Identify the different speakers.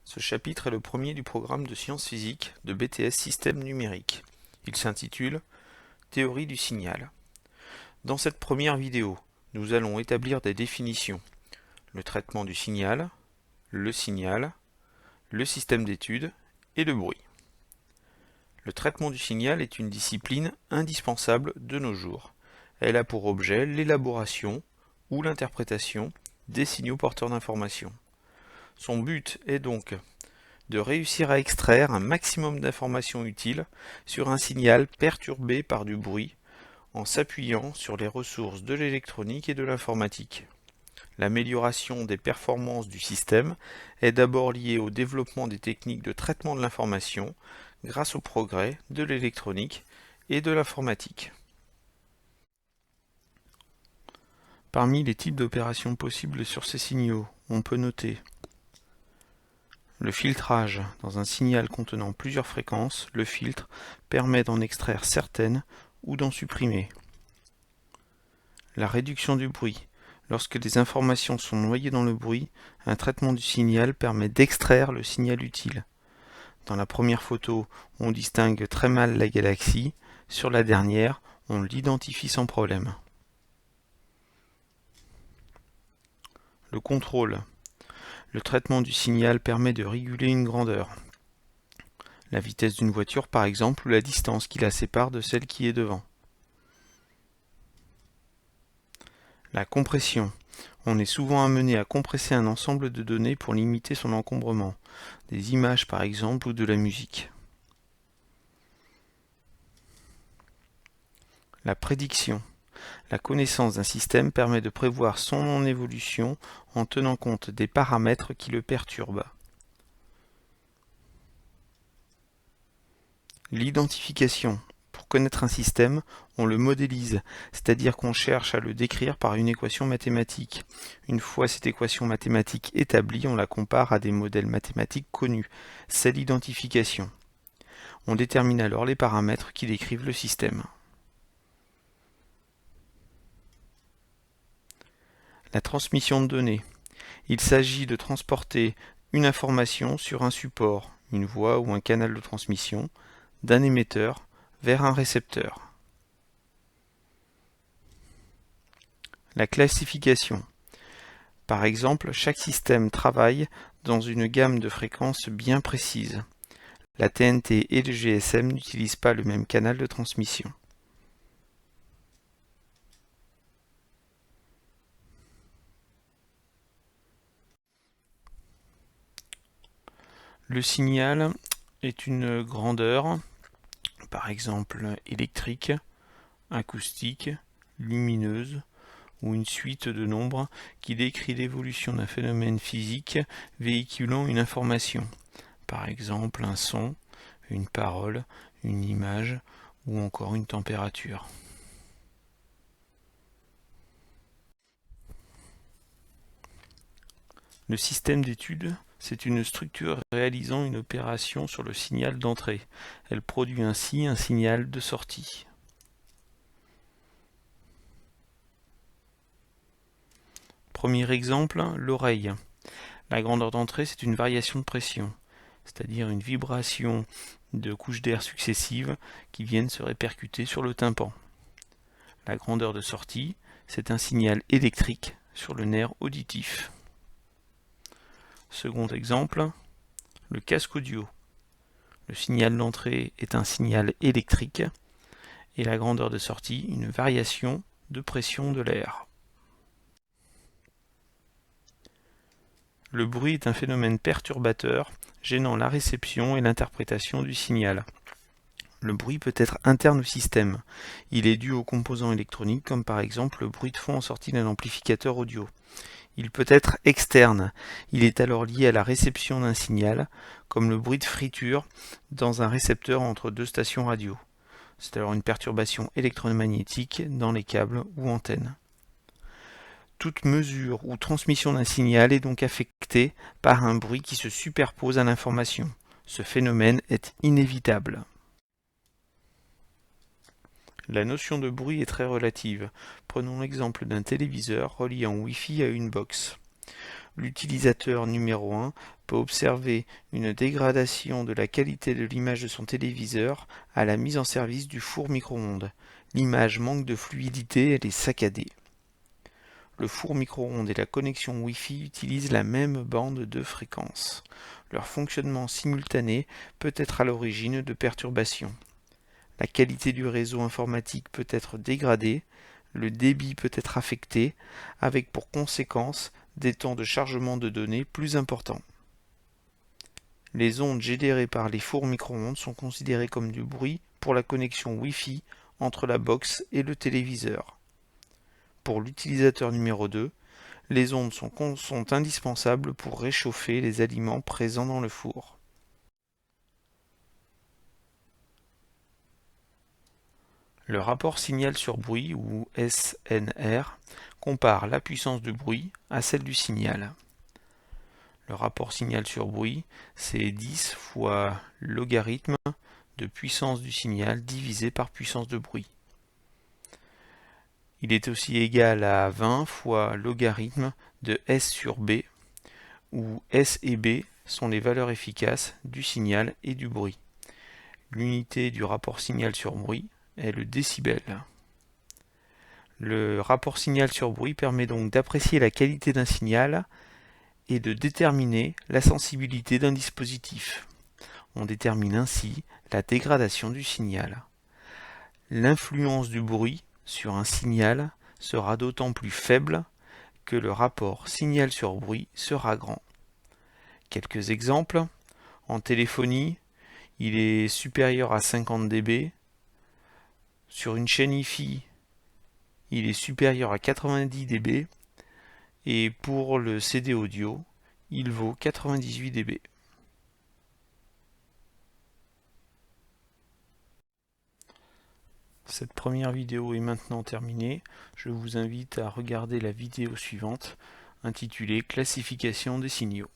Speaker 1: Ce chapitre est le premier du programme de sciences physiques de BTS Systèmes numériques. Il s'intitule Théorie du signal. Dans cette première vidéo, nous allons établir des définitions. Le traitement du signal, le système d'études et le bruit. Le traitement du signal est une discipline indispensable de nos jours. Elle a pour objet l'élaboration ou l'interprétation des signaux porteurs d'informations. Son but est donc de réussir à extraire un maximum d'informations utiles sur un signal perturbé par du bruit en s'appuyant sur les ressources de l'électronique et de l'informatique. L'amélioration des performances du système est d'abord liée au développement des techniques de traitement de l'information grâce au progrès de l'électronique et de l'informatique. Parmi les types d'opérations possibles sur ces signaux, on peut noter le filtrage. Dans un signal contenant plusieurs fréquences, le filtre permet d'en extraire certaines ou d'en supprimer. La réduction du bruit. Lorsque des informations sont noyées dans le bruit, un traitement du signal permet d'extraire le signal utile. Dans la première photo, on distingue très mal la galaxie. Sur la dernière, on l'identifie sans problème. Le contrôle. Le traitement du signal permet de réguler une grandeur. La vitesse d'une voiture par exemple ou la distance qui la sépare de celle qui est devant. La compression. On est souvent amené à compresser un ensemble de données pour limiter son encombrement, des images par exemple ou de la musique. La prédiction. La connaissance d'un système permet de prévoir son évolution en tenant compte des paramètres qui le perturbent. L'identification. Pour connaître un système, on le modélise, c'est-à-dire qu'on cherche à le décrire par une équation mathématique. Une fois cette équation mathématique établie, on la compare à des modèles mathématiques connus. C'est l'identification. On détermine alors les paramètres qui décrivent le système. La transmission de données. Il s'agit de transporter une information sur un support, une voie ou un canal de transmission, d'un émetteur vers un récepteur. La classification. Par exemple, chaque système travaille dans une gamme de fréquences bien précise. La TNT et le GSM n'utilisent pas le même canal de transmission. Le signal est une grandeur, par exemple électrique, acoustique, lumineuse, ou une suite de nombres qui décrit l'évolution d'un phénomène physique véhiculant une information, par exemple un son, une parole, une image ou encore une température. Le système d'étude, c'est une structure réalisant une opération sur le signal d'entrée. Elle produit ainsi un signal de sortie. Premier exemple, l'oreille. La grandeur d'entrée, c'est une variation de pression, c'est-à-dire une vibration de couches d'air successives qui viennent se répercuter sur le tympan. La grandeur de sortie, c'est un signal électrique sur le nerf auditif. Second exemple, le casque audio. Le signal d'entrée est un signal électrique et la grandeur de sortie, une variation de pression de l'air. Le bruit est un phénomène perturbateur gênant la réception et l'interprétation du signal. Le bruit peut être interne au système. Il est dû aux composants électroniques comme par exemple le bruit de fond en sortie d'un amplificateur audio. Il peut être externe. Il est alors lié à la réception d'un signal, comme le bruit de friture dans un récepteur entre deux stations radio. C'est alors une perturbation électromagnétique dans les câbles ou antennes. Toute mesure ou transmission d'un signal est donc affectée par un bruit qui se superpose à l'information. Ce phénomène est inévitable. La notion de bruit est très relative. Prenons l'exemple d'un téléviseur relié en Wi-Fi à une box. L'utilisateur numéro 1 peut observer une dégradation de la qualité de l'image de son téléviseur à la mise en service du four micro-ondes. L'image manque de fluidité, elle est saccadée. Le four micro-ondes et la connexion Wi-Fi utilisent la même bande de fréquence. Leur fonctionnement simultané peut être à l'origine de perturbations. La qualité du réseau informatique peut être dégradée, le débit peut être affecté, avec pour conséquence des temps de chargement de données plus importants. Les ondes générées par les fours micro-ondes sont considérées comme du bruit pour la connexion Wi-Fi entre la box et le téléviseur. Pour l'utilisateur numéro 2, les ondes sont indispensables pour réchauffer les aliments présents dans le four. Le rapport signal sur bruit, ou SNR, compare la puissance de bruit à celle du signal. Le rapport signal sur bruit, c'est 10 fois logarithme de puissance du signal divisé par puissance de bruit. Il est aussi égal à 20 fois logarithme de S sur B, où S et B sont les valeurs efficaces du signal et du bruit. L'unité du rapport signal sur bruit est le décibel. Le rapport signal sur bruit permet donc d'apprécier la qualité d'un signal et de déterminer la sensibilité d'un dispositif. On détermine ainsi la dégradation du signal. L'influence du bruit sur un signal sera d'autant plus faible que le rapport signal sur bruit sera grand. Quelques exemples. En téléphonie, il est supérieur à 50 dB. Sur une chaîne Wi-Fi, il est supérieur à 90 dB. Et pour le CD audio, il vaut 98 dB. Cette première vidéo est maintenant terminée. Je vous invite à regarder la vidéo suivante, intitulée Classification des signaux.